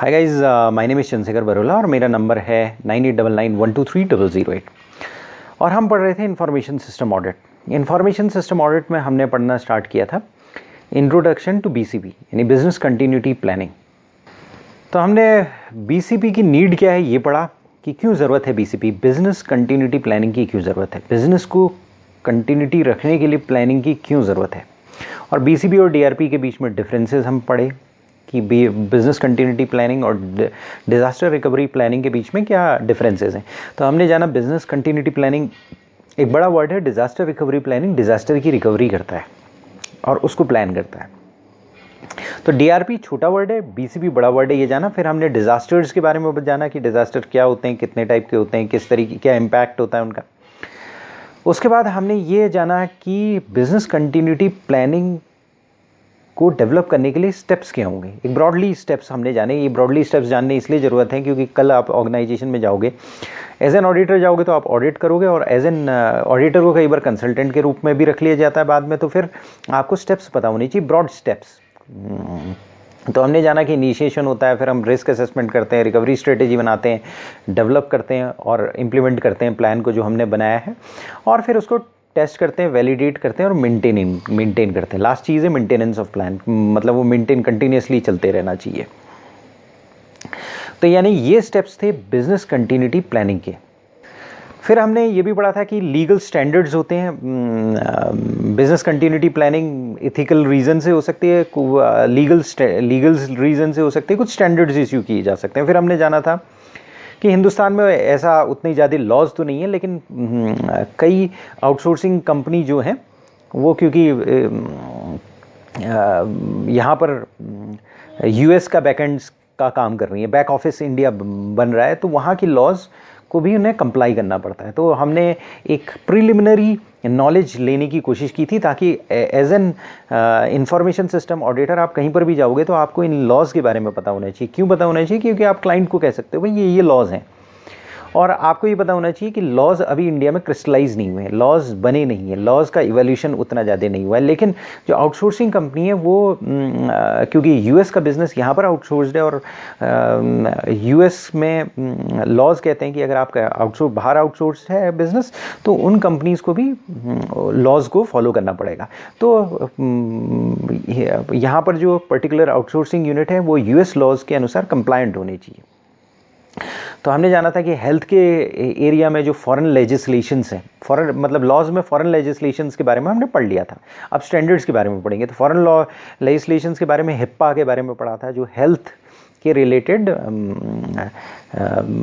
Hi guys, my name is Chandrashekhar बरोला और मेरा number है 9899123008। और हम पढ़ रहे थे information system audit. Information system audit में हमने पढ़ना स्टार्ट किया था इंट्रोडक्शन टू बीसीपी यानी बिजनेस कंटिन्यूटी प्लानिंग। तो हमने बीसीपी की नीड क्या है ये पढ़ा कि क्यों ज़रूरत है बीसीपी, बिजनेस कंटिन्यूटी प्लानिंग की क्यों ज़रूरत है, बिजनेस को कंटिन्यूटी रखने के लिए प्लानिंग की क्यों ज़रूरत है, और बीसीपी और डीआरपी के बीच में डिफरेंसेस हम पढ़े कि बिजनेस कंटिन्यूटी प्लानिंग और डिज़ास्टर रिकवरी प्लानिंग के बीच में क्या डिफरेंसेस हैं। तो हमने जाना बिजनेस कंटिन्यूटी प्लानिंग एक बड़ा वर्ड है, डिज़ास्टर रिकवरी प्लानिंग डिज़ास्टर की रिकवरी करता है और उसको प्लान करता है। तो डीआरपी छोटा वर्ड है, बीसीपी बड़ा वर्ड है, ये जाना। फिर हमने डिज़ास्टर्स के बारे में जाना कि डिज़ास्टर क्या होते हैं, कितने टाइप के होते हैं, किस तरीके क्या इम्पैक्ट होता है उनका। उसके बाद हमने ये जाना कि बिजनेस कंटिन्यूटी प्लानिंग को डेवलप करने के लिए स्टेप्स क्या होंगे। एक ब्रॉडली स्टेप्स हमने जाने। ये ब्रॉडली स्टेप्स जानने इसलिए ज़रूरत है क्योंकि कल आप ऑर्गेनाइजेशन में जाओगे, एज एन ऑडिटर जाओगे तो आप ऑडिट करोगे, और एज एन ऑडिटर को कई बार कंसल्टेंट के रूप में भी रख लिया जाता है बाद में। तो फिर आपको स्टेप्स पता होने चाहिए, ब्रॉड स्टेप्स। तो हमने जाना कि इनिशिएशन होता है, फिर हम रिस्क असेसमेंट करते हैं, रिकवरी स्ट्रेटेजी बनाते हैं, डेवलप करते हैं और इम्प्लीमेंट करते हैं प्लान को जो हमने बनाया है, और फिर उसको टेस्ट करते हैं, वैलिडेट करते हैं और मेंटेन करते हैं। लास्ट चीज़ है मेंटेनेंस ऑफ प्लान, मतलब वो मेंटेन कंटिन्यूसली चलते रहना चाहिए। तो यानी ये स्टेप्स थे बिजनेस कंटिन्यूटी प्लानिंग के। फिर हमने ये भी पढ़ा था कि लीगल स्टैंडर्ड्स होते हैं। Business continuity planning ethical reason से हो सकती है, लीगल रीज़न से हो सकती है, कुछ स्टैंडर्ड्स इश्यू किए जा सकते हैं। फिर हमने जाना था कि हिंदुस्तान में ऐसा उतनी ज़्यादा लॉज तो नहीं है, लेकिन कई आउटसोर्सिंग कंपनी जो हैं वो क्योंकि यहाँ पर यूएस का बैकएंड का काम कर रही है, बैक ऑफिस इंडिया बन रहा है, तो वहाँ की लॉज को भी उन्हें कंप्लाई करना पड़ता है। तो हमने एक प्रिलिमिनरी नॉलेज लेने की कोशिश की थी ताकि as an information system auditor आप कहीं पर भी जाओगे तो आपको इन लॉज के बारे में पता होना चाहिए। क्यों पता होना चाहिए? क्योंकि आप क्लाइंट को कह सकते हो भाई ये लॉज हैं, और आपको ये पता होना चाहिए कि लॉज अभी इंडिया में क्रिस्टलाइज नहीं हुए हैं, लॉज बने नहीं है, लॉज का इवोल्यूशन उतना ज़्यादा नहीं हुआ है। लेकिन जो आउटसोर्सिंग कंपनी है वो क्योंकि यूएस का बिज़नेस यहाँ पर आउटसोर्स्ड है, और यूएस में लॉज कहते हैं कि अगर आपका बाहर आउटसोर्स्ड है बिज़नेस तो उन कंपनीज़ को भी लॉज को फॉलो करना पड़ेगा। तो यहाँ पर जो पर्टिकुलर आउटसोर्सिंग यूनिट है वो यूएस लॉज के अनुसार कंप्लायंट होने चाहिए। तो हमने जाना था कि हेल्थ के एरिया में जो फॉरेन लेजिस्लेशंस हैं, फॉरेन मतलब लॉज में फॉरेन लेजिस्लेशंस के बारे में हमने पढ़ लिया था। अब स्टैंडर्ड्स के बारे में पढ़ेंगे। तो फॉरेन लॉ लेजिस्लेशंस के बारे में हिप्पा के बारे में पढ़ा था, जो हेल्थ के रिलेटेड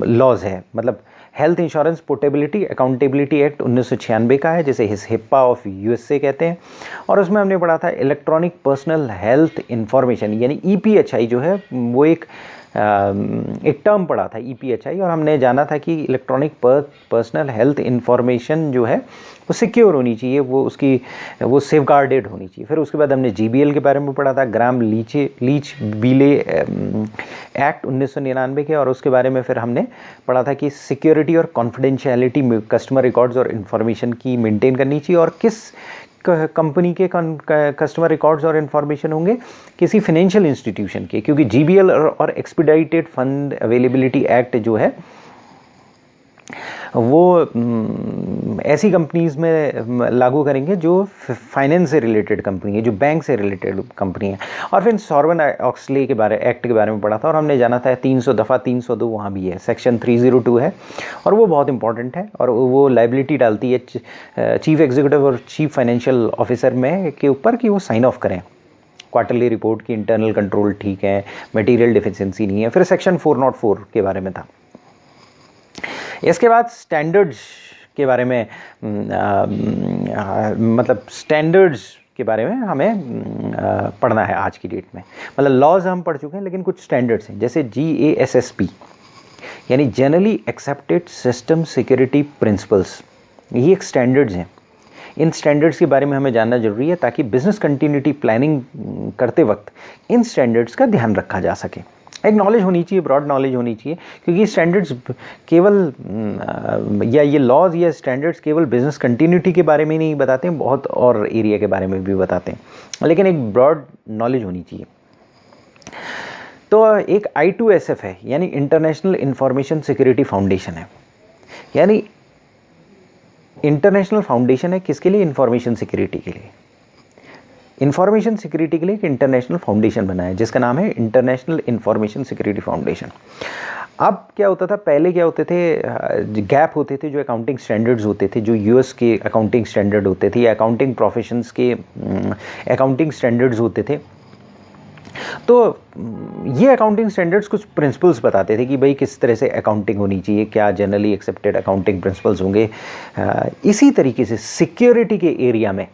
लॉज है, मतलब health insurance portability accountability act 1996 का है, जिसे हिप्पा ऑफ यूएसए कहते हैं। और उसमें हमने पढ़ा था इलेक्ट्रॉनिक पर्सनल हेल्थ इंफॉर्मेशन यानी ईपीएचआई जो है वो एक टर्म पढ़ा था ईपीएचआई, और हमने जाना था कि इलेक्ट्रॉनिक पर्सनल हेल्थ इंफॉर्मेशन जो है वो सिक्योर होनी चाहिए, वो सेफगार्डेड होनी चाहिए। फिर उसके बाद हमने जीबीएल के बारे में पढ़ा था, ग्राम लीच बीले एक्ट 1999 के, और उसके बारे में फिर हमने पढ़ा था कि सिक्योरिटी और कॉन्फिडेंशियलिटी में कस्टमर रिकॉर्ड्स और इन्फॉर्मेशन की मेंटेन करनी चाहिए, और किस कंपनी के कस्टमर रिकॉर्ड्स और इन्फॉर्मेशन होंगे, किसी फाइनेंशियल इंस्टीट्यूशन के, क्योंकि जीबीएल और एक्सपीडाइटेड फंड अवेलेबिलिटी एक्ट जो है वो ऐसी कंपनीज में लागू करेंगे जो फाइनेंस से रिलेटेड कंपनी है, जो बैंक से रिलेटेड कंपनी है। और फिर सॉर्बन ऑक्सले के एक्ट के बारे में पढ़ा था, और हमने जाना था 302 वहाँ भी है, सेक्शन 302 है, और वो बहुत इंपॉर्टेंट है, और वो लाइबिलिटी डालती है चीफ एग्जीक्यूटिव और चीफ फाइनेंशियल ऑफिसर में के ऊपर कि वो साइन ऑफ करें क्वार्टरली रिपोर्ट की इंटरनल कंट्रोल ठीक है, मटेरियल डिफिशिएंसी नहीं है। फिर सेक्शन 404 के बारे में था। इसके बाद स्टैंडर्ड्स के बारे में मतलब स्टैंडर्ड्स के बारे में हमें पढ़ना है आज की डेट में। मतलब लॉज हम पढ़ चुके हैं, लेकिन कुछ स्टैंडर्ड्स हैं, जैसे GASSP यानी generally accepted system security principles, ये एक स्टैंडर्ड्स हैं। इन स्टैंडर्ड्स के बारे में हमें जानना जरूरी है ताकि बिजनेस कंटिन्यूटी प्लानिंग करते वक्त इन स्टैंडर्ड्स का ध्यान रखा जा सके। एक नॉलेज होनी चाहिए, ब्रॉड नॉलेज होनी चाहिए, क्योंकि स्टैंडर्ड्स केवल या ये लॉज या स्टैंडर्ड्स केवल बिजनेस कंटिन्यूटी के बारे में नहीं बताते हैं, बहुत और एरिया के बारे में भी बताते हैं, लेकिन एक ब्रॉड नॉलेज होनी चाहिए। तो एक I2SF है, यानी इंटरनेशनल इंफॉर्मेशन सिक्योरिटी फाउंडेशन है, यानी इंटरनेशनल फाउंडेशन है किसके लिए? इंफॉर्मेशन सिक्योरिटी के लिए। इंफॉर्मेशन सिक्योरिटी के लिए एक इंटरनेशनल फाउंडेशन बना है जिसका नाम है इंटरनेशनल इंफॉर्मेशन सिक्योरिटी फाउंडेशन। अब क्या होता था, पहले क्या होते थे, गैप होते थे, जो अकाउंटिंग स्टैंडर्ड्स होते थे, जो यूएस के अकाउंटिंग स्टैंडर्ड होते थे या अकाउंटिंग प्रोफेशंस के अकाउंटिंग स्टैंडर्ड्स होते थे। तो ये अकाउंटिंग स्टैंडर्ड्स कुछ प्रिंसिपल्स बताते थे कि भाई किस तरह से अकाउंटिंग होनी चाहिए, क्या जनरली एक्सेप्टेड अकाउंटिंग प्रिंसिपल्स होंगे। इसी तरीके से सिक्योरिटी के एरिया में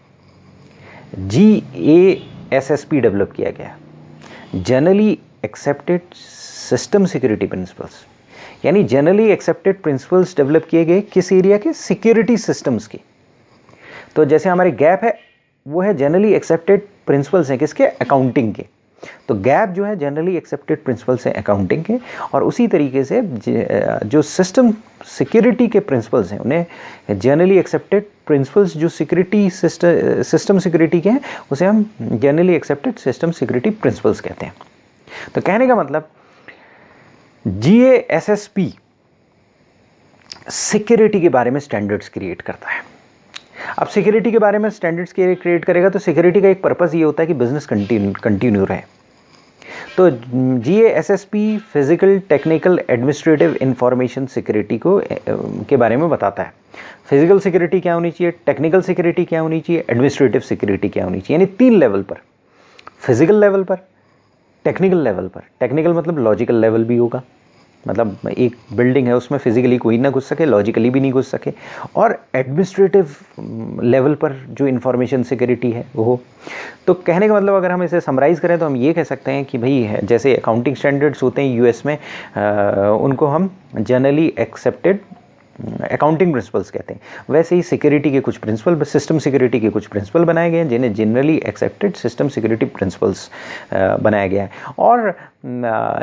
GASSP डेवलप किया गया, generally accepted system security principles, यानी जनरली एक्सेप्टेड प्रिंसिपल्स डेवलप किए गए किस एरिया के? सिक्योरिटी सिस्टम्स के। तो जैसे हमारे गैप है वो है जनरली एक्सेप्टेड प्रिंसिपल्स हैं किसके? अकाउंटिंग के। तो गैप जो है जनरली एक्सेप्टेड प्रिंसिपल्स हैं अकाउंटिंग के, और उसी तरीके से जो सिस्टम सिक्योरिटी के प्रिंसिपल्स हैं उन्हें जनरली एक्सेप्टेड प्रिंसिपल्स जो सिक्योरिटी सिस्टम सिक्योरिटी के हैं उसे हम generally accepted system security principles कहते हैं। तो कहने का मतलब GASSP सिक्योरिटी के बारे में स्टैंडर्ड्स क्रिएट करता है। अब सिक्योरिटी के बारे में स्टैंडर्ड्स क्रिएट करेगा तो सिक्योरिटी का एक पर्पस ये होता है कि बिजनेस कंटिन्यू रहे। तो GASSP physical technical administrative information security के बारे में बताता है। फिजिकल सिक्योरिटी क्या होनी चाहिए, टेक्निकल सिक्योरिटी क्या होनी चाहिए, एडमिनिस्ट्रेटिव सिक्योरिटी क्या होनी चाहिए, यानी 3 लेवल पर, फिजिकल लेवल पर, टेक्निकल लेवल पर। टेक्निकल मतलब लॉजिकल लेवल भी होगा, मतलब एक बिल्डिंग है उसमें फिजिकली कोई ना घुस सके, लॉजिकली भी नहीं घुस सके, और एडमिनिस्ट्रेटिव लेवल पर जो इंफॉर्मेशन सिक्योरिटी है वो। तो कहने का मतलब अगर हम इसे समराइज़ करें तो हम ये कह सकते हैं कि भाई जैसे अकाउंटिंग स्टैंडर्ड्स होते हैं यूएस में, उनको हम जनरली एक्सेप्टेड अकाउंटिंग प्रिंसिपल्स कहते हैं, वैसे ही सिक्योरिटी के कुछ प्रिंसिपल, सिस्टम सिक्योरिटी के कुछ प्रिंसिपल बनाए गए हैं जिन्हें generally accepted system security principles बनाया गया है। और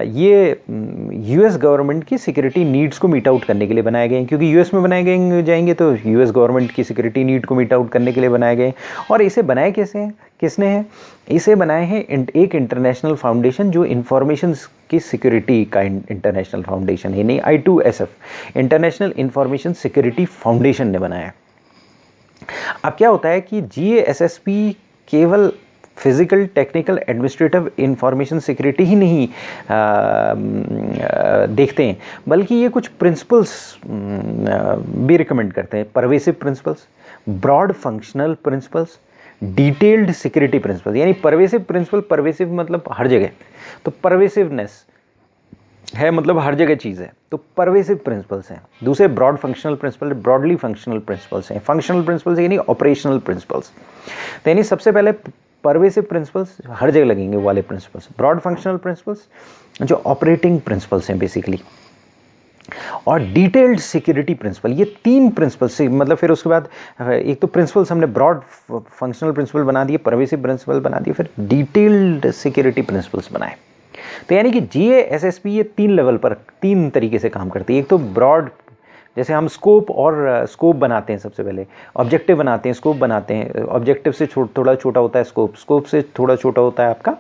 ये यूएस गवर्नमेंट की सिक्योरिटी नीड्स को मीट आउट करने के लिए बनाए गए हैं, क्योंकि यूएस में बनाए गए जाएंगे तो यूएस गवर्नमेंट की सिक्योरिटी नीड को मीट आउट करने के लिए बनाए गए। और इसे बनाए कैसे हैं, किसने हैं? इसे बनाए हैं एक इंटरनेशनल फाउंडेशन जो इंफॉर्मेशन की सिक्योरिटी का इंटरनेशनल फाउंडेशन है, नहीं I2SF international information security foundation ने बनाया है। अब क्या होता है कि GASSP केवल physical technical administrative information security ही नहीं देखते हैं, बल्कि ये कुछ प्रिंसिपल्स भी रिकमेंड करते हैं। Pervasive principles, broad functional principles, detailed security principle. यानी परवेसिव प्रिंसिपल, परवेसिव मतलब हर जगह, तो परवेसिवनेस है मतलब हर जगह चीज़ है, तो परवेसिव प्रिंसिपल्स हैं। दूसरे broad functional principle, broadly functional principles हैं। फंक्शनल प्रिंसिपल्स यानी ऑपरेशनल प्रिंसिपल्स। तो यानी सबसे पहले परवेसिव प्रिंसिपल्स हर जगह लगेंगे वो वाले प्रिंसिपल्स, ब्रॉड फंक्शनल प्रिंसिपल्स जो ऑपरेटिंग प्रिंसिपल्स हैं बेसिकली, और डिटेल्ड सिक्योरिटी प्रिंसिपल। ये 3 प्रिंसिपल्स से मतलब फिर उसके बाद एक तो प्रिंसिपल्स हमने ब्रॉड फंक्शनल प्रिंसिपल बना दिए, परवेसिव प्रिंसिपल बना दिए, फिर डिटेल्ड सिक्योरिटी प्रिंसिपल्स बनाए। तो यानी कि GASSP ये 3 लेवल पर 3 तरीके से काम करती है। एक तो ब्रॉड, जैसे हम स्कोप और स्कोप बनाते हैं, सबसे पहले ऑब्जेक्टिव बनाते हैं, स्कोप बनाते हैं। ऑब्जेक्टिव से थोड़ा छोटा होता है स्कोप, स्कोप से थोड़ा छोटा होता है आपका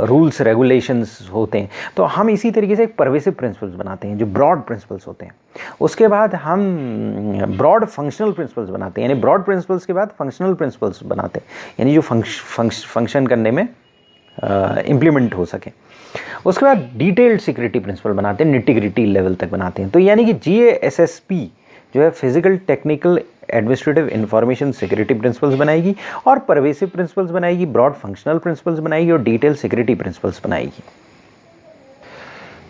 रूल्स रेगुलेशंस होते हैं। तो हम इसी तरीके से एक परवेसिव प्रिंसिपल्स बनाते हैं जो ब्रॉड प्रिंसिपल्स होते हैं। उसके बाद हम ब्रॉड फंक्शनल प्रिंसिपल्स बनाते हैं, यानी ब्रॉड प्रिंसिपल्स के बाद फंक्शनल प्रिंसिपल्स बनाते हैं, यानी जो फंक्शन करने में इम्प्लीमेंट हो सके। उसके बाद डिटेल्ड सिक्योरिटी प्रिंसिपल बनाते हैं, निटी-ग्रिटी लेवल तक बनाते हैं। तो यानी कि GASSP जो है physical technical administrative information security principles बनाएगी, और परवेसिव प्रिंसिपल्स बनाएगी, ब्रॉड फंक्शनल प्रिंसिपल्स बनाएगी, और डिटेल सिक्योरिटी प्रिंसिपल्स बनाएगी।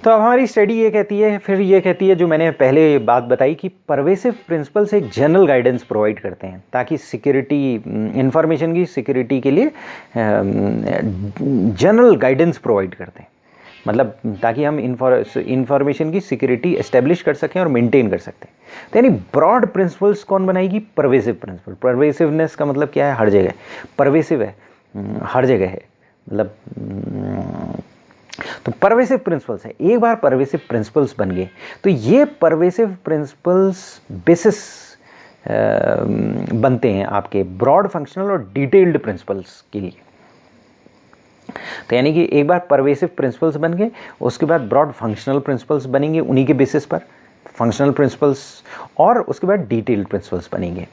तो अब हमारी स्टडी ये कहती है, फिर ये कहती है जो मैंने पहले बात बताई कि परवेसिव प्रिंसिपल्स एक जनरल गाइडेंस प्रोवाइड करते हैं ताकि सिक्योरिटी इंफॉर्मेशन की सिक्योरिटी के लिए जनरल गाइडेंस प्रोवाइड करते हैं, मतलब ताकि हम इंफॉर्मेशन की सिक्योरिटी एस्टेब्लिश कर सकें और मेंटेन कर सकते हैं। तो यानी ब्रॉड प्रिंसिपल्स कौन बनाएगी? Pervasive principal. परवेसिवनेस का मतलब क्या है? हर जगह, परवेसिव है हर जगह है, मतलब तो परवेसिव प्रिंसिपल्स है। एक बार परवेसिव प्रिंसिपल्स बन गए तो ये परवेसिव प्रिंसिपल्स बेसिस बनते हैं आपके ब्रॉड फंक्शनल और डिटेल्ड प्रिंसिपल्स के लिए। तो यानी कि एक बार परवेसिव प्रिंसिपल्स बन गए, उसके बाद ब्रॉड फंक्शनल प्रिंसिपल्स बनेंगे उन्हीं के बेसिस पर, फंक्शनल प्रिंसिपल्स, और उसके बाद डिटेल्ड प्रिंसिपल्स बनेंगे।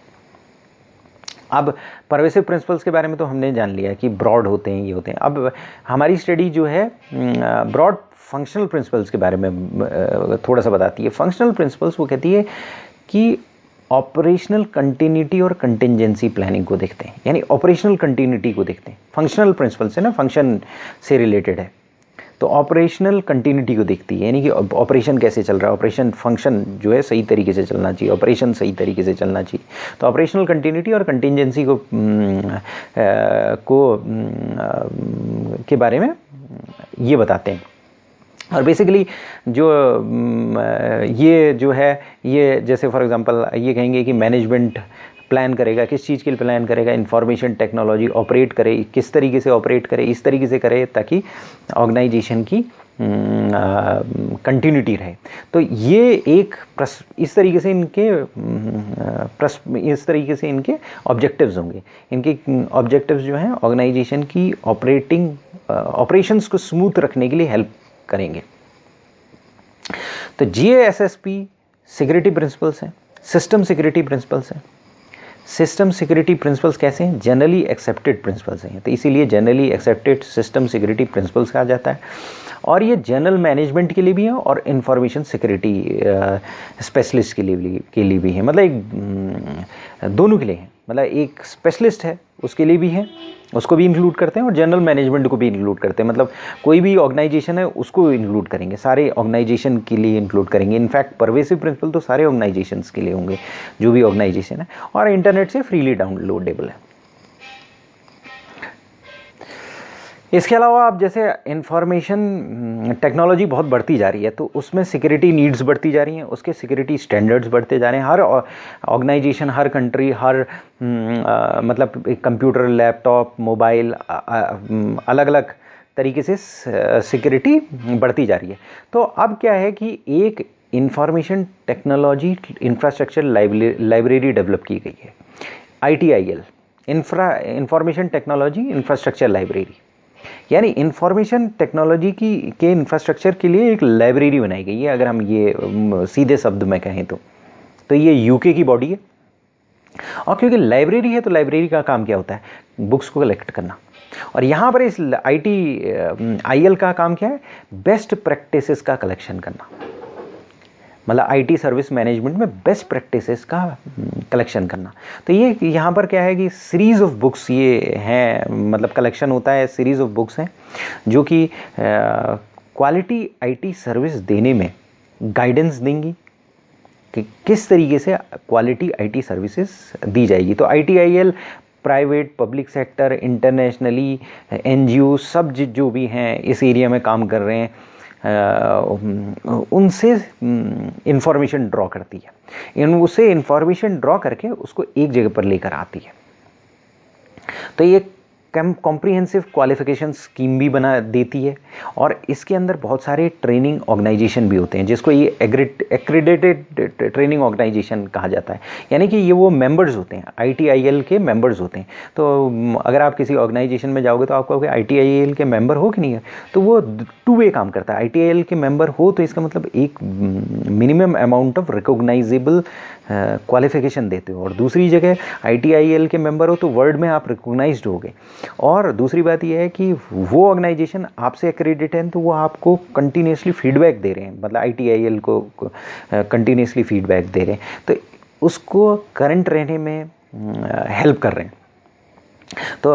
अब परवेसिव प्रिंसिपल्स के बारे में तो हमने जान लिया कि ब्रॉड होते हैं, ये होते हैं। अब हमारी स्टडी जो है ब्रॉड फंक्शनल प्रिंसिपल्स के बारे में थोड़ा सा बताती है। फंक्शनल प्रिंसिपल्स वो कहती है कि ऑपरेशनल कंटिन्यूटी और कंटिंजेंसी प्लानिंग को देखते हैं, यानी ऑपरेशनल कंटिन्यूटी को देखते हैं। फंक्शनल प्रिंसिपल्स है ना, फंक्शन से रिलेटेड है, तो ऑपरेशनल कंटिन्यूटी को देखती है, यानी कि ऑपरेशन कैसे चल रहा है, ऑपरेशन फंक्शन जो है सही तरीके से चलना चाहिए, ऑपरेशन सही तरीके से चलना चाहिए। तो ऑपरेशनल कंटिन्यूटी और कंटिंजेंसी के बारे में ये बताते हैं। और बेसिकली जो ये जो है, ये जैसे फॉर एग्जांपल ये कहेंगे कि मैनेजमेंट प्लान करेगा, किस चीज़ के लिए प्लान करेगा, इंफॉर्मेशन टेक्नोलॉजी ऑपरेट करे, किस तरीके से ऑपरेट करे, इस तरीके से करे ताकि ऑर्गेनाइजेशन की कंटिन्यूटी रहे। तो ये एक इस तरीके से इनके ऑब्जेक्टिव्स होंगे। इनके ऑब्जेक्टिव्स जो हैं ऑर्गेनाइजेशन की ऑपरेशंस को स्मूथ रखने के लिए हेल्प करेंगे। तो GASSP सिक्योरिटी प्रिंसिपल्स हैं, सिस्टम सिक्योरिटी प्रिंसिपल्स हैं। सिस्टम सिक्योरिटी प्रिंसिपल्स कैसे हैं? जनरली एक्सेप्टेड प्रिंसिपल्स हैं, तो इसीलिए generally accepted system security principles कहा जाता है। और ये जनरल मैनेजमेंट के लिए भी है और इंफॉर्मेशन सिक्योरिटी स्पेशलिस्ट के लिए भी है, मतलब एक दोनों के लिए है। मतलब एक स्पेशलिस्ट है उसके लिए भी है, उसको भी इंक्लूड करते हैं, और जनरल मैनेजमेंट को भी इंक्लूड करते हैं। मतलब कोई भी ऑर्गेनाइजेशन है उसको इंक्लूड करेंगे, सारे ऑर्गेनाइजेशन के लिए इंक्लूड करेंगे। इनफैक्ट परवेसिव प्रिंसिपल तो सारे ऑर्गेनाइजेशंस के लिए होंगे, जो भी ऑर्गेनाइजेशन है, और इंटरनेट से फ्रीली डाउनलोडेबल है। इसके अलावा आप जैसे इंफॉर्मेशन टेक्नोलॉजी बहुत बढ़ती जा रही है, तो उसमें सिक्योरिटी नीड्स बढ़ती जा रही हैं, उसके सिक्योरिटी स्टैंडर्ड्स बढ़ते जा रहे हैं। हर ऑर्गेनाइजेशन, हर कंट्री, हर मतलब कंप्यूटर, लैपटॉप, मोबाइल, अलग अलग तरीके से सिक्योरिटी बढ़ती जा रही है। तो अब क्या है कि एक information technology infrastructure library develop की गई है, ITIL, information technology infrastructure library, यानी इंफॉर्मेशन टेक्नोलॉजी के इंफ्रास्ट्रक्चर के लिए एक लाइब्रेरी बनाई गई है। अगर हम ये सीधे शब्द में कहें तो ये UK की बॉडी है, और क्योंकि लाइब्रेरी है तो लाइब्रेरी का काम क्या होता है? बुक्स को कलेक्ट करना। और यहाँ पर इस ITIL का काम क्या है? बेस्ट प्रैक्टिसेस का कलेक्शन करना, मतलब IT सर्विस मैनेजमेंट में बेस्ट प्रैक्टिसेस का कलेक्शन करना। तो ये यहाँ पर क्या है कि सीरीज़ ऑफ बुक्स ये हैं, मतलब कलेक्शन होता है, सीरीज़ ऑफ बुक्स हैं जो कि क्वालिटी IT सर्विस देने में गाइडेंस देंगी कि किस तरीके से क्वालिटी IT सर्विसेज दी जाएगी। तो ITIL private, public sector, internationally NGO सब जो भी हैं इस एरिया में काम कर रहे हैं, उनसे इंफॉर्मेशन ड्रॉ करती है, उससे इंफॉर्मेशन ड्रॉ करके उसको एक जगह पर लेकर आती है। तो ये कॉम्प्रिहेंसिव क्वालिफिकेशन स्कीम भी बना देती है, और इसके अंदर बहुत सारे ट्रेनिंग ऑर्गेनाइजेशन भी होते हैं, जिसको ये एक्रीडेटेड ट्रेनिंग ऑर्गेनाइजेशन कहा जाता है। यानी कि ये वो मेंबर्स होते हैं, ITIL के मेंबर्स होते हैं। तो अगर आप किसी ऑर्गेनाइजेशन में जाओगे तो आप कहोगे ITIL के मेंबर हो कि नहीं है, तो वो 2 वे काम करता है। ITIL के मेंबर हो तो इसका मतलब एक minimum amount of recognisable qualification देते हो, और दूसरी जगह ITIL के मेंबर हो तो वर्ल्ड में आप रिकॉग्नाइज्ड होगे। और दूसरी बात यह है कि वो ऑर्गेनाइजेशन आपसे एक्रेडिट है तो वो आपको कंटिन्यूसली फीडबैक दे रहे हैं, मतलब ITIL को कंटिन्यूसली फीडबैक दे रहे हैं, तो उसको करंट रहने में हेल्प कर रहे हैं। तो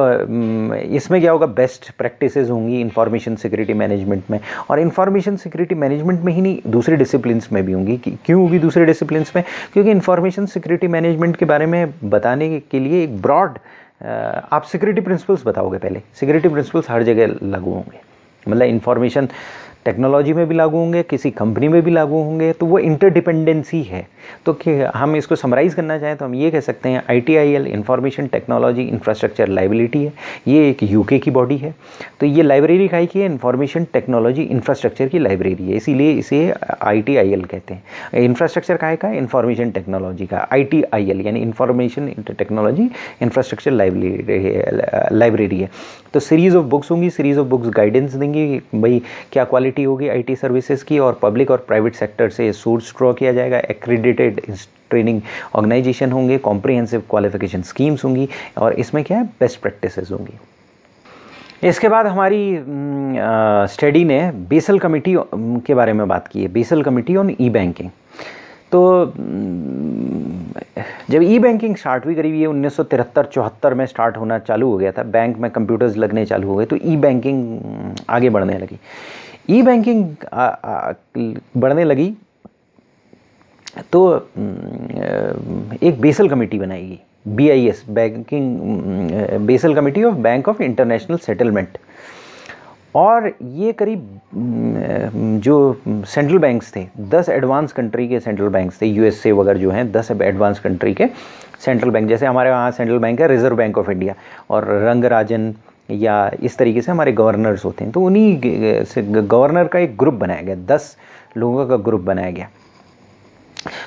इसमें क्या होगा? बेस्ट प्रैक्टिसेस होंगी इंफॉर्मेशन सिक्योरिटी मैनेजमेंट में, और इंफॉर्मेशन सिक्योरिटी मैनेजमेंट में ही नहीं, दूसरे डिसिप्लिन्स में भी होंगी। क्यों होगी दूसरे डिसिप्लिन्स में? क्योंकि इंफॉर्मेशन सिक्योरिटी मैनेजमेंट के बारे में बताने के लिए एक ब्रॉड आप सिक्योरिटी प्रिंसिपल्स बताओगे पहले, सिक्योरिटी प्रिंसिपल्स हर जगह लागू होंगे। मतलब इंफॉर्मेशन टेक्नोलॉजी में भी लागू होंगे, किसी कंपनी में भी लागू होंगे, तो वो इंटरडिपेंडेंसी है। तो कि हम इसको समराइज़ करना चाहें तो हम ये कह सकते हैं ITIL information technology infrastructure liability है, ये एक UK की बॉडी है। तो ये लाइब्रेरी काहे की है? इंफॉर्मेशन टेक्नोलॉजी इंफ्रास्ट्रक्चर की लाइब्रेरी है, इसीलिए इसे ITIL कहते हैं। इंफ्रास्ट्रक्चर काहे का? इंफॉर्मेशन टेक्नोलॉजी का। ITIL यानी इंफॉर्मेशन टेक्नोलॉजी इंफ्रास्ट्रक्चर लाइब्रेरी है। तो सीरीज़ ऑफ बुक्स होंगी, सीरीज़ ऑफ बुक्स गाइडेंस देंगी भाई क्या क्वालिटी होगी IT सर्विसेज की, और पब्लिक और प्राइवेट सेक्टर से सोर्स ड्रॉ किया जाएगा। एक्रेडिटेड ट्रेनिंग ऑर्गेनाइजेशन होंगे, कॉम्प्रिहेंसिव क्वालिफिकेशन स्कीम्स होंगी, और इसमें क्या है? बेस्ट प्रैक्टिसेस होंगी। इसके बाद हमारी स्टडी ने बेसल कमेटी के बारे में बात की है, बेसल कमेटी ऑन ई-बैंकिंग। तो जब ई-बैंकिंग स्टार्ट हुई, करीब ये 1973-74 में स्टार्ट होना चालू हो गया था, बैंक में कंप्यूटर्स लगने चालू हो गए, तो ई-बैंकिंग आगे बढ़ने लगी। ई-बैंकिंग बढ़ने लगी तो एक बेसल कमेटी बनाएगी, BIS banking basal committee of bank of international settlement. और ये करीब जो सेंट्रल बैंक्स थे, 10 एडवांस कंट्री के सेंट्रल बैंक्स थे, USA वगैरह जो हैं 10 एडवांस कंट्री के सेंट्रल बैंक, जैसे हमारे वहाँ सेंट्रल बैंक है रिजर्व बैंक ऑफ इंडिया, और रंगराजन या इस तरीके से हमारे गवर्नर्स होते हैं। तो उन्हीं से गवर्नर का एक ग्रुप बनाया गया, 10 लोगों का ग्रुप बनाया गया।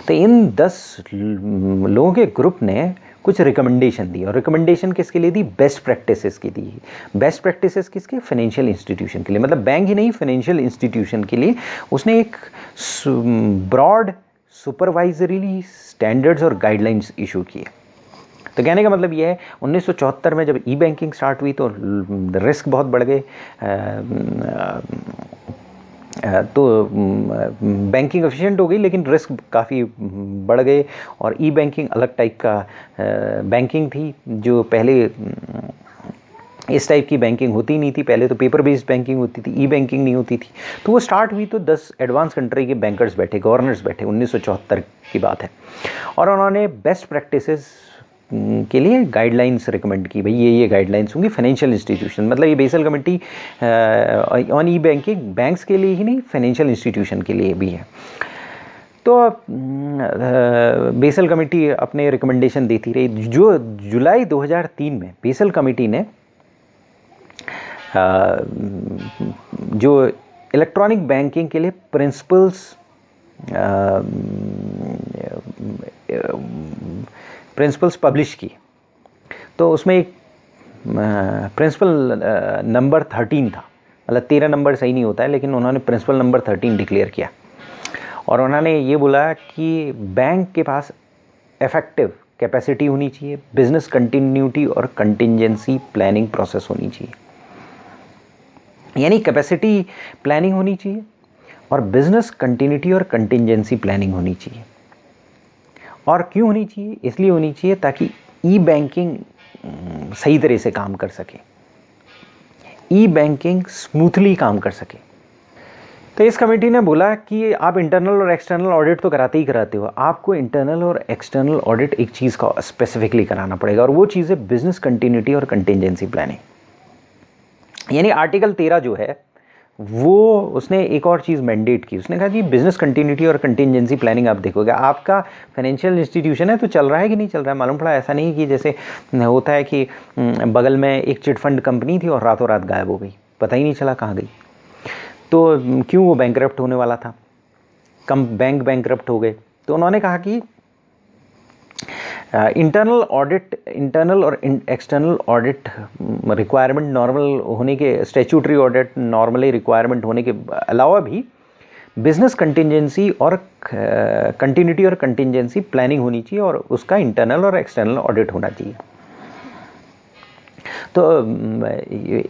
तो इन 10 लोगों के ग्रुप ने कुछ रिकमेंडेशन दी, और रिकमेंडेशन किसके लिए दी? बेस्ट प्रैक्टिसेस की दी। बेस्ट प्रैक्टिसेस किसके? फाइनेंशियल इंस्टीट्यूशन के लिए, मतलब बैंक ही नहीं, फाइनेंशियल इंस्टीट्यूशन के लिए उसने एक ब्रॉड सुपरवाइजरी स्टैंडर्ड्स और गाइडलाइंस इशू किए। तो कहने का मतलब ये है 1974 में जब ई-बैंकिंग स्टार्ट हुई तो रिस्क बहुत बढ़ गए, तो बैंकिंग एफिशिएंट हो गई लेकिन रिस्क काफ़ी बढ़ गए। और ई बैंकिंग अलग टाइप का बैंकिंग थी, जो पहले इस टाइप की बैंकिंग होती नहीं थी। पहले तो पेपर बेस्ड बैंकिंग होती थी, ई बैंकिंग नहीं होती थी। तो वो स्टार्ट हुई तो 10 एडवांस कंट्री के बैंकर्स बैठे, गवर्नर्स बैठे, 1974 की बात है, और उन्होंने बेस्ट प्रैक्टिसेस के लिए गाइडलाइंस रिकमेंड की। भाई ये गाइडलाइंस होंगी फाइनेंशियल इंस्टीट्यूशन, मतलब ये basal committee on E banking banks के लिए ही नहीं, फाइनेंशियल इंस्टीट्यूशन के लिए भी है। तो बेसल कमेटी अपने रिकमेंडेशन देती रही। जो जुलाई 2003 में बेसल कमेटी ने जो इलेक्ट्रॉनिक बैंकिंग के लिए प्रिंसिपल्स पब्लिश की, तो उसमें एक प्रिंसिपल नंबर 13 था, मतलब 13 नंबर सही नहीं होता है, लेकिन उन्होंने प्रिंसिपल नंबर 13 डिक्लेयर किया। और उन्होंने ये बोला कि बैंक के पास इफेक्टिव कैपेसिटी होनी चाहिए, बिजनेस कंटिन्यूटी और कंटिंजेंसी प्लानिंग प्रोसेस होनी चाहिए। यानी कैपेसिटी प्लानिंग होनी चाहिए और बिजनेस कंटिन्यूटी और कंटिंजेंसी प्लानिंग होनी चाहिए। और क्यों होनी चाहिए? इसलिए होनी चाहिए ताकि ई बैंकिंग सही तरह से काम कर सके, ई बैंकिंग स्मूथली काम कर सके। तो इस कमेटी ने बोला कि आप इंटरनल और एक्सटर्नल ऑडिट तो कराते ही कराते हो, आपको इंटरनल और एक्सटर्नल ऑडिट एक चीज़ का स्पेसिफिकली कराना पड़ेगा, और वो चीज़ है बिजनेस कंटिन्यूटी और कंटिंजेंसी प्लानिंग। यानी आर्टिकल 13 जो है वो उसने एक और चीज़ मैंडेट की। उसने कहा कि बिजनेस कंटिन्यूटी और कंटिंजेंसी प्लानिंग आप देखोगे, आपका फाइनेंशियल इंस्टीट्यूशन है तो चल रहा है कि नहीं चल रहा है। मालूम पड़ा ऐसा नहीं कि जैसे होता है कि बगल में एक चिट फंड कंपनी थी और रातों रात गायब हो गई, पता ही नहीं चला कहाँ गई। तो क्यों? वो बैंकरप्ट होने वाला था, बैंक बैंकरप्ट हो गए। तो उन्होंने कहा कि इंटरनल और एक्सटर्नल ऑडिट रिक्वायरमेंट नॉर्मल होने के, स्टैट्यूटरी ऑडिट नॉर्मली रिक्वायरमेंट होने के अलावा भी बिजनेस कंटिंजेंसी और कंटिन्यूटी और कंटिंजेंसी प्लानिंग होनी चाहिए, और उसका इंटरनल और एक्सटर्नल ऑडिट होना चाहिए। तो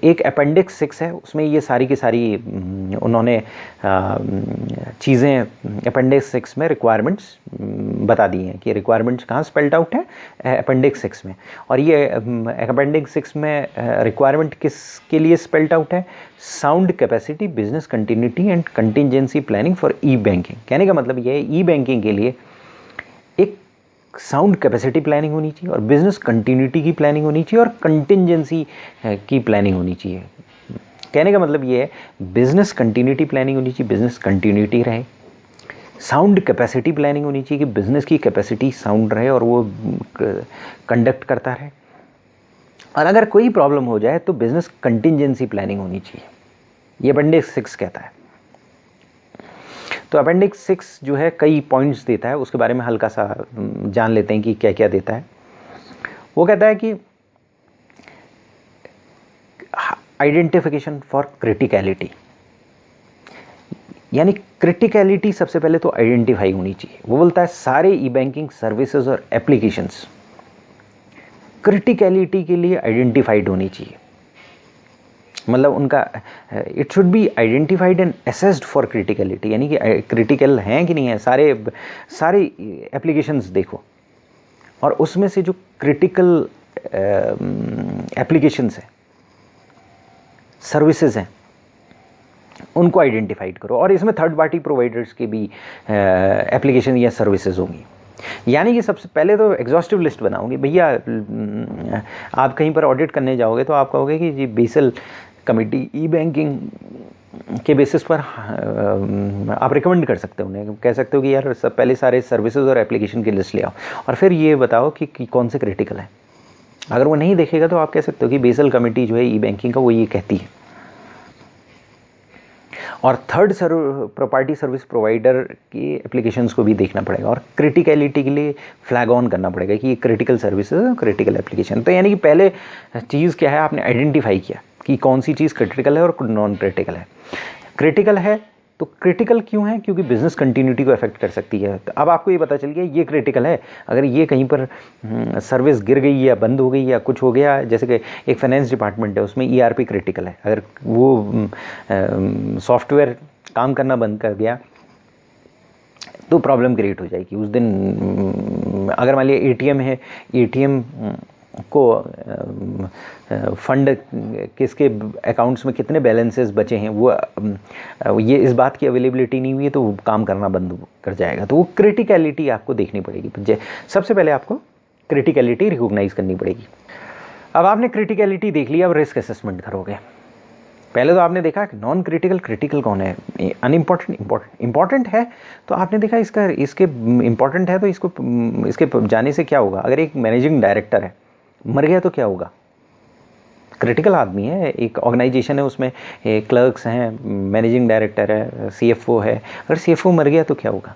एक अपेंडिक्स 6 है, उसमें ये सारी की सारी उन्होंने चीज़ें अपेंडिक्स 6 में रिक्वायरमेंट्स बता दी हैं कि रिक्वायरमेंट्स कहाँ स्पेल्ड आउट है, अपेंडिक्स 6 में। और ये अपेंडिक्स 6 में रिक्वायरमेंट किसके लिए स्पेल्ड आउट है? Sound capacity, business continuity and contingency planning for E banking. कहने का मतलब ये है ई बैंकिंग के लिए एक साउंड कैपेसिटी प्लानिंग होनी चाहिए, और बिजनेस कंटिन्यूटी की प्लानिंग होनी चाहिए, और कंटिंजेंसी की प्लानिंग होनी चाहिए। कहने का मतलब ये है बिजनेस कंटिन्यूटी प्लानिंग होनी चाहिए, बिजनेस कंटिन्यूटी रहे। साउंड कैपेसिटी प्लानिंग होनी चाहिए कि बिजनेस की कैपेसिटी साउंड रहे और वो कंडक्ट करता रहे। और अगर कोई प्रॉब्लम हो जाए तो बिजनेस कंटिंजेंसी प्लानिंग होनी चाहिए। ये अपेंडिक्स 6 कहता है। तो अपेंडिक्स 6 जो है कई पॉइंट्स देता है, उसके बारे में हल्का सा जान लेते हैं कि क्या क्या देता है। वो कहता है कि आइडेंटिफिकेशन फॉर क्रिटिकलिटी, यानी क्रिटिकलिटी सबसे पहले तो आइडेंटिफाई होनी चाहिए। वो बोलता है सारे ई बैंकिंग सर्विसेज और एप्लीकेशंस क्रिटिकलिटी के लिए आइडेंटिफाइड होनी चाहिए। मतलब उनका it should be identified and assessed for criticality, यानी कि क्रिटिकल हैं कि नहीं है। सारे एप्लीकेशंस देखो और उसमें से जो क्रिटिकल एप्लीकेशंस हैं, सर्विसेज हैं, उनको आइडेंटिफाइड करो। और इसमें थर्ड पार्टी प्रोवाइडर्स की भी एप्लीकेशन या सर्विसेज होंगी। यानी कि सबसे पहले तो एग्जॉस्टिव लिस्ट बनाओगे। भैया आप कहीं पर ऑडिट करने जाओगे तो आप कहोगे कि जी बेसल कमेटी ई बैंकिंग के बेसिस पर आप रिकमेंड कर सकते हो उन्हें, कह सकते हो कि यार सब पहले सारे सर्विसेज और एप्लीकेशन की लिस्ट ले आओ और फिर ये बताओ कि कौन से क्रिटिकल है। अगर वो नहीं देखेगा तो आप कह सकते हो कि बेसल कमेटी जो है ई बैंकिंग का वो ये कहती है। और थर्ड पार्टी सर्विस प्रोवाइडर की एप्लीकेशंस को भी देखना पड़ेगा और क्रिटिकलिटी के लिए फ्लैग ऑन करना पड़ेगा कि ये क्रिटिकल सर्विसेज और क्रिटिकल एप्लीकेशन। तो यानी कि पहले चीज़ क्या है, आपने आइडेंटिफाई किया कि कौन सी चीज़ क्रिटिकल है और नॉन क्रिटिकल है। क्रिटिकल है तो क्रिटिकल क्यों है? क्योंकि बिजनेस कंटिन्यूटी को अफेक्ट कर सकती है। तो अब आपको ये पता चल गया ये क्रिटिकल है। अगर ये कहीं पर सर्विस गिर गई या बंद हो गई या कुछ हो गया, जैसे कि एक फाइनेंस डिपार्टमेंट है उसमें ERP क्रिटिकल है, अगर वो सॉफ्टवेयर काम करना बंद कर दिया तो प्रॉब्लम क्रिएट हो जाएगी। उस दिन अगर मान लिया ATM है, ATM को फंड किसके अकाउंट्स में कितने बैलेंसेस बचे हैं वो ये इस बात की अवेलेबिलिटी नहीं हुई है तो वो काम करना बंद कर जाएगा। तो वो क्रिटिकलिटी आपको देखनी पड़ेगी। सबसे पहले आपको क्रिटिकलिटी रिकॉग्नाइज करनी पड़ेगी। अब आपने क्रिटिकलिटी देख लिया, अब रिस्क असेसमेंट करोगे। पहले तो आपने देखा कि नॉन क्रिटिकल, क्रिटिकल कौन है, अनइम्पॉर्टेंट, इम्पॉर्टेंट है तो आपने देखा इसके इम्पॉर्टेंट है तो इसके जाने से क्या होगा। अगर एक मैनेजिंग डायरेक्टर है मर गया तो क्या होगा, क्रिटिकल आदमी है, एक ऑर्गेनाइजेशन है उसमें क्लर्क्स हैं, मैनेजिंग डायरेक्टर है, CFO है। अगर CFO मर गया तो क्या होगा,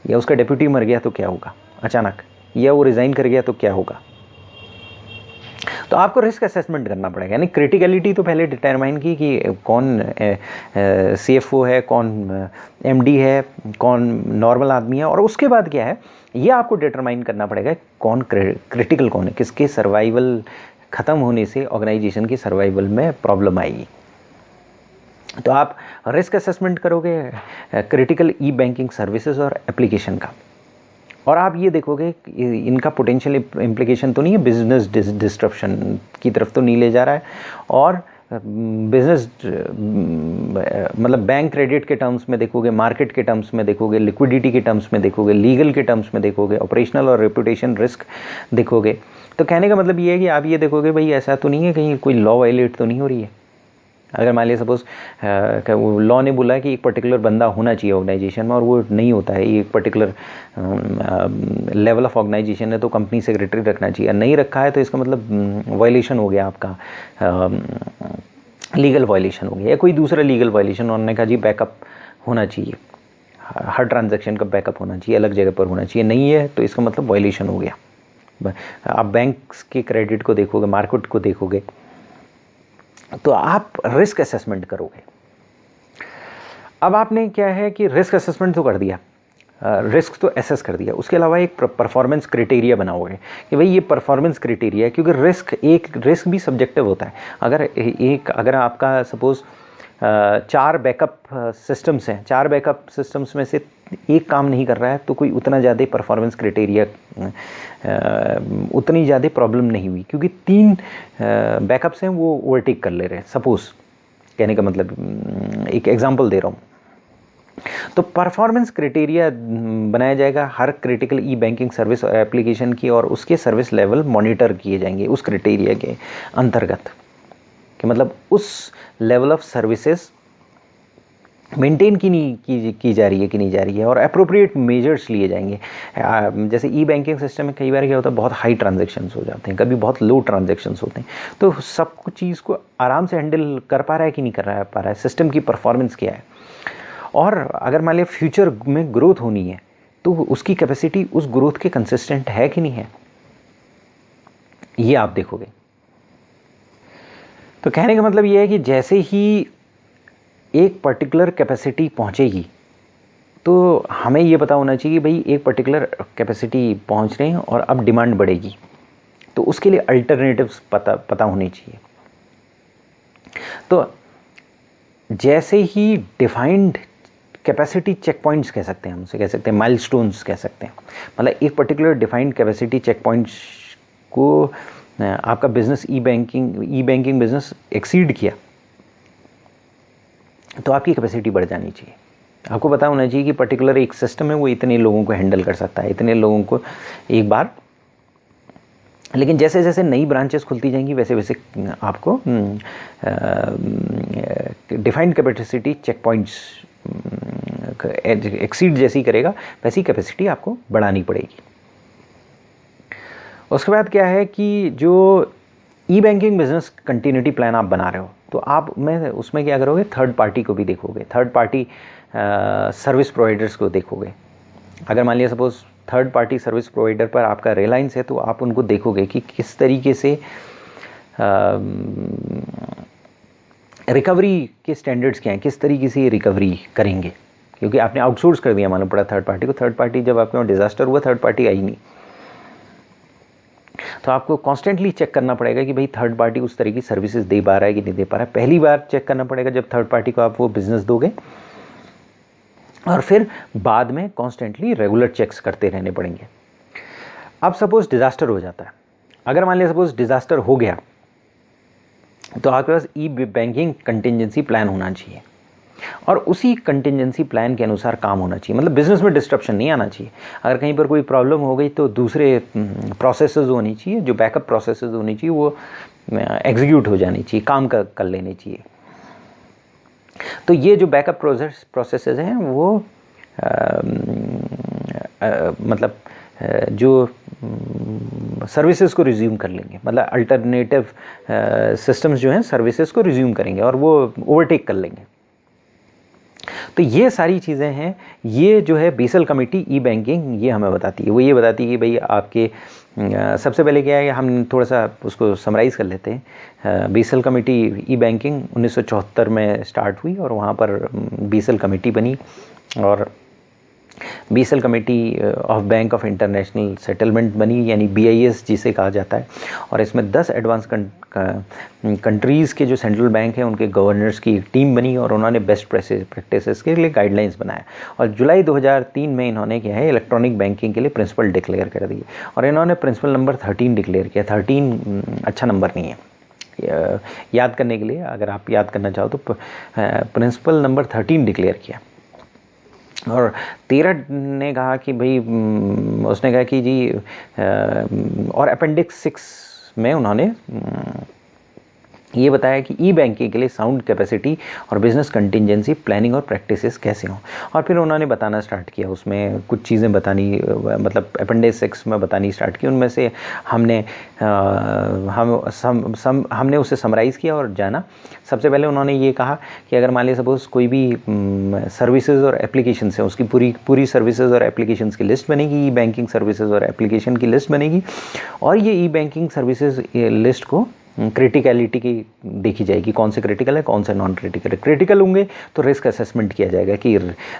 या उसका डेप्यूटी मर गया तो क्या होगा अचानक, या वो रिज़ाइन कर गया तो क्या होगा। तो आपको रिस्क असेसमेंट करना पड़ेगा। यानी क्रिटिकलिटी तो पहले डिटरमाइन की कि कौन CFO है, कौन MD है, कौन नॉर्मल आदमी है, और उसके बाद क्या है ये आपको डिटरमाइन करना पड़ेगा कौन क्रिटिकल कौन है, किसके सर्वाइवल ख़त्म होने से ऑर्गेनाइजेशन की सर्वाइवल में प्रॉब्लम आएगी। तो आप रिस्क असेसमेंट करोगे क्रिटिकल ई बैंकिंग सर्विसेज और एप्लीकेशन का, और आप ये देखोगे इनका पोटेंशियल इम्प्लीकेशन तो नहीं है बिजनेस डिस्ट्रप्शन की तरफ तो नहीं ले जा रहा है, और बिजनेस मतलब बैंक क्रेडिट के टर्म्स में देखोगे, मार्केट के टर्म्स में देखोगे, लिक्विडिटी के टर्म्स में देखोगे, लीगल के टर्म्स में देखोगे, ऑपरेशनल और रेपुटेशन रिस्क देखोगे। तो कहने का मतलब ये है कि आप ये देखोगे भाई ऐसा तो नहीं है कहीं कोई लॉ वायलेट तो नहीं हो रही है। अगर मान लिया सपोज लॉ ने बोला है कि एक पर्टिकुलर बंदा होना चाहिए ऑर्गेनाइजेशन में और वो नहीं होता है, एक पर्टिकुलर लेवल ऑफ ऑर्गेनाइजेशन है तो कंपनी सेक्रेटरी रखना चाहिए, नहीं रखा है तो इसका मतलब वायलेशन हो गया, आपका लीगल वायलेशन हो गया, या कोई दूसरा लीगल वायलेशन। उन्होंने कहा जी बैकअप होना चाहिए, हर ट्रांजैक्शन का बैकअप होना चाहिए, अलग जगह पर होना चाहिए, नहीं है तो इसका मतलब वायलेशन हो गया। आप बैंक्स के क्रेडिट को देखोगे, मार्केट को देखोगे, तो आप रिस्क असेसमेंट करोगे। अब आपने क्या है कि रिस्क असेसमेंट तो कर दिया, रिस्क तो असेस कर दिया, उसके अलावा एक परफॉर्मेंस क्राइटेरिया बनाओगे कि भाई ये परफॉर्मेंस क्राइटेरिया है, क्योंकि रिस्क भी सब्जेक्टिव होता है। अगर आपका सपोज 4 बैकअप सिस्टम्स हैं, 4 बैकअप सिस्टम्स में से एक काम नहीं कर रहा है तो कोई उतना ज़्यादा परफॉर्मेंस क्राइटेरिया उतनी ज़्यादा प्रॉब्लम नहीं हुई, क्योंकि 3 बैकअप्स हैं वो ओवरटेक कर ले रहे हैं। सपोज कहने का मतलब एक एग्जांपल दे रहा हूँ, तो परफॉर्मेंस क्राइटेरिया बनाया जाएगा हर क्रिटिकल ई बैंकिंग सर्विस और एप्लीकेशन की, और उसके सर्विस लेवल मॉनिटर किए जाएंगे उस क्राइटेरिया के अंतर्गत कि मतलब उस लेवल ऑफ सर्विसेज मेंटेन की जा रही है कि नहीं जा रही है, और अप्रोप्रिएट मेजर्स लिए जाएंगे। जैसे ई बैंकिंग सिस्टम में कई बार क्या होता है, बहुत हाई ट्रांजैक्शंस हो जाते हैं, कभी बहुत लो ट्रांजैक्शंस होते हैं, तो सब कुछ चीज़ को आराम से हैंडल कर पा रहा है कि नहीं कर पा रहा है, सिस्टम की परफॉर्मेंस क्या है। और अगर मान लिया फ्यूचर में ग्रोथ होनी है तो उसकी कैपेसिटी उस ग्रोथ के कंसिस्टेंट है कि नहीं है, ये आप देखोगे। तो कहने का मतलब ये है कि जैसे ही एक पर्टिकुलर कैपेसिटी पहुंचेगी तो हमें ये पता होना चाहिए कि भाई एक पर्टिकुलर कैपेसिटी पहुंच रहे हैं और अब डिमांड बढ़ेगी, तो उसके लिए अल्टरनेटिव्स पता होने चाहिए। तो जैसे ही डिफाइंड कैपेसिटी चेक पॉइंट्स कह सकते हैं, हम उसे कह सकते हैं माइलस्टोन्स कह सकते हैं, मतलब एक particular defined capacity check points को आपका business e banking business exceed किया तो आपकी कैपेसिटी बढ़ जानी चाहिए। आपको पता होना चाहिए कि पर्टिकुलर एक सिस्टम है वो इतने लोगों को हैंडल कर सकता है, इतने लोगों को एक बार। लेकिन जैसे जैसे नई ब्रांचेस खुलती जाएंगी वैसे वैसे आपको defined capacity check points exceed जैसी करेगा वैसी कैपेसिटी आपको बढ़ानी पड़ेगी। उसके बाद क्या है कि जो ई बैंकिंग बिजनेस कंटिन्यूटी प्लान आप बना रहे हो तो आप में उसमें क्या करोगे, थर्ड पार्टी को भी देखोगे, थर्ड पार्टी सर्विस प्रोवाइडर्स को देखोगे। अगर मान लिया suppose third party service provider पर आपका रिलायंस है तो आप उनको देखोगे कि किस तरीके से रिकवरी के स्टैंडर्ड्स क्या हैं, किस तरीके से ये रिकवरी करेंगे, क्योंकि आपने आउटसोर्स कर दिया मालूम पड़ा थर्ड पार्टी को। थर्ड पार्टी जब आपके वहाँ डिजास्टर हुआ थर्ड पार्टी आई नहीं, तो आपको कॉन्स्टेंटली चेक करना पड़ेगा कि भाई थर्ड पार्टी उस तरह की सर्विसेज दे पा रहा है कि नहीं दे पा रहा है। पहली बार चेक करना पड़ेगा जब थर्ड पार्टी को आप वो बिजनेस दोगे, और फिर बाद में कॉन्स्टेंटली रेगुलर चेक्स करते रहने पड़ेंगे। अब सपोज डिजास्टर हो जाता है, अगर मान लिया सपोज डिजास्टर हो गया तो आपके पास ई बैंकिंग कंटिजेंसी प्लान होना चाहिए, और उसी कंटिजेंसी प्लान के अनुसार काम होना चाहिए। मतलब बिजनेस में डिस्ट्रप्शन नहीं आना चाहिए। अगर कहीं पर कोई प्रॉब्लम हो गई तो दूसरे प्रोसेसेस होनी चाहिए, जो बैकअप प्रोसेसेस होनी चाहिए वो एग्जीक्यूट हो जानी चाहिए, काम कर लेने चाहिए। तो ये जो बैकअप प्रोसेसेस हैं वो मतलब जो सर्विसेज को रिज्यूम कर लेंगे, मतलब अल्टरनेटिव सिस्टम्स जो हैं सर्विसेज को रिज्यूम करेंगे और वो ओवरटेक कर लेंगे। तो ये सारी चीज़ें हैं, ये जो है बेसल कमेटी ई बैंकिंग ये हमें बताती है। वो ये बताती है कि भाई आपके सबसे पहले क्या है, हम थोड़ा सा उसको समराइज़ कर लेते हैं। बेसल कमेटी ई बैंकिंग 1974 में स्टार्ट हुई और वहाँ पर बेसल कमेटी बनी, और basal committee of bank of international settlement बनी, यानी BIS जिसे कहा जाता है। और इसमें 10 एडवांस कंट्रीज़ के जो सेंट्रल बैंक हैं उनके गवर्नर्स की एक टीम बनी, और उन्होंने बेस्ट प्रैक्टिसेस के लिए गाइडलाइंस बनाया। और जुलाई 2003 में इन्होंने क्या है इलेक्ट्रॉनिक बैंकिंग के लिए प्रिंसिपल डिक्लेयर कर दिए, और इन्होंने प्रिंसिपल नंबर 13 डिक्लेयर किया। 13 अच्छा नंबर नहीं है याद करने के लिए, अगर आप याद करना चाहो तो प्रिंसिपल नंबर 13 डिक्लेयर किया। और 13 ने कहा कि भाई उसने कहा कि जी और अपेंडिक्स 6 में उन्होंने ये बताया कि ई बैंकिंग के लिए साउंड कैपेसिटी और बिजनेस कंटिजेंसी प्लानिंग और प्रैक्टिसेस कैसे हों। और फिर उन्होंने बताना स्टार्ट किया, उसमें कुछ चीज़ें बतानी, मतलब अपेंडिक्स 6 में बतानी स्टार्ट की। उनमें से हमने उसे समराइज़ किया और जाना। सबसे पहले उन्होंने ये कहा कि अगर मान लीजिए सपोज़ कोई भी सर्विसेज और एप्लीकेशंस है, उसकी पूरी सर्विसेज और एप्लीकेशंस की लिस्ट बनेगी, ई बैंकिंग सर्विसेज और एप्लीकेशन की लिस्ट बनेगी, और ये ई बैंकिंग सर्विसेज लिस्ट को क्रिटिकलिटी की देखी जाएगी, कौन से क्रिटिकल है कौन से नॉन क्रिटिकल है। क्रिटिकल होंगे तो रिस्क असेसमेंट किया जाएगा कि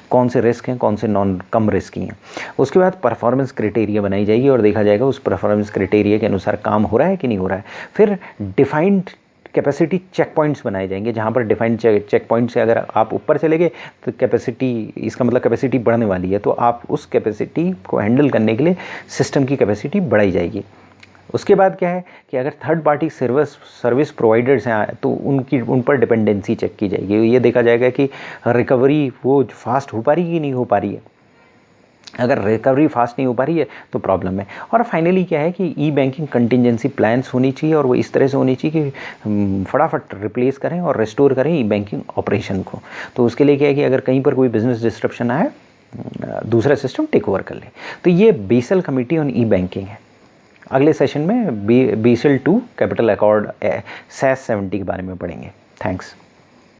कौन से रिस्क हैं कौन से कम रिस्क हैं। उसके बाद परफॉर्मेंस क्राइटेरिया बनाई जाएगी और देखा जाएगा उस परफॉर्मेंस क्राइटेरिया के अनुसार काम हो रहा है कि नहीं हो रहा है। फिर डिफाइंड कैपेसिटी चेक पॉइंट्स बनाए जाएंगे, जहाँ पर डिफाइंड चेक पॉइंट से अगर आप ऊपर चले गए तो कैपेसिटी, इसका मतलब कैपेसिटी बढ़ने वाली है, तो आप उस कैपेसिटी को हैंडल करने के लिए सिस्टम की कैपेसिटी बढ़ाई जाएगी। उसके बाद क्या है कि अगर थर्ड पार्टी सर्विस प्रोवाइडर्स हैं तो उन पर डिपेंडेंसी चेक की जाएगी। ये देखा जाएगा कि रिकवरी वो फास्ट हो पा रही है कि नहीं हो पा रही है। अगर रिकवरी फास्ट नहीं हो पा रही है तो प्रॉब्लम है। और फाइनली क्या है कि ई बैंकिंग कंटिजेंसी प्लान्स होनी चाहिए, और वो इस तरह से होनी चाहिए कि फटाफट रिप्लेस करें और रिस्टोर करें ई बैंकिंग ऑपरेशन को। तो उसके लिए क्या है कि अगर कहीं पर कोई बिजनेस डिस्ट्रप्शन आए, दूसरा सिस्टम टेक ओवर कर ले। तो ये basal committee on E banking है। अगले सेशन में बेसल 2 कैपिटल अकॉर्ड SAS 70 के बारे में पढ़ेंगे। थैंक्स।